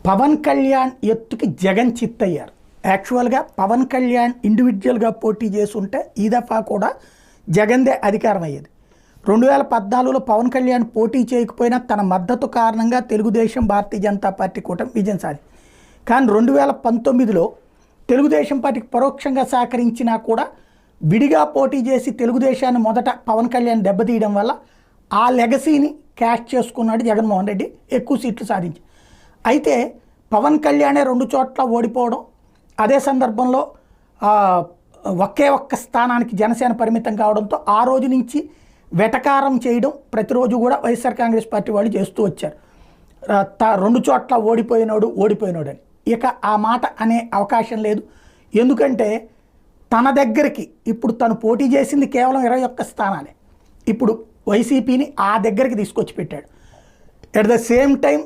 పవన్ కళ్యాణ్ ఎత్తుకి జగన్ చిత్తయ్యారు. యాక్చువల్గా పవన్ కళ్యాణ్ ఇండివిజువల్గా పోటీ చేసుంటే ఈ దఫా కూడా జగన్దే అధికారం అయ్యేది. 2014లో పవన్ కళ్యాణ్ పోటీ చేయకపోయినా తన మద్దతు కారణంగా తెలుగుదేశం భారతీయ జనతా పార్టీ కూటమి విజయం సాధించింది. కానీ 2019లో తెలుగుదేశం పార్టీకి పరోక్షంగా సహకరించినా కూడా విడిగా పోటీ చేసి తెలుగుదేశాన్ని మొదట పవన్ కళ్యాణ్ దెబ్బతీయడం వల్ల ఆ లెగసీని క్యాష్ చేసుకున్నాడు జగన్మోహన్ రెడ్డి, ఎక్కువ సీట్లు సాధించి. అయితే పవన్ కళ్యాణే 2 చోట్ల ఓడిపోవడం, అదే సందర్భంలో ఒకే ఒక్క స్థానానికి జనసేన పరిమితం కావడంతో ఆ రోజు నుంచి వెటకారం చేయడం ప్రతిరోజు కూడా వైఎస్ఆర్ కాంగ్రెస్ పార్టీ వాళ్ళు చేస్తూ వచ్చారు. 2 చోట్ల ఓడిపోయినోడు అని. ఇక ఆ మాట అనే అవకాశం లేదు. ఎందుకంటే తన దగ్గరికి ఇప్పుడు తను పోటీ చేసింది కేవలం 21 స్థానాలే. ఇప్పుడు వైసీపీని ఆ దగ్గరికి తీసుకొచ్చి పెట్టాడు. At the same time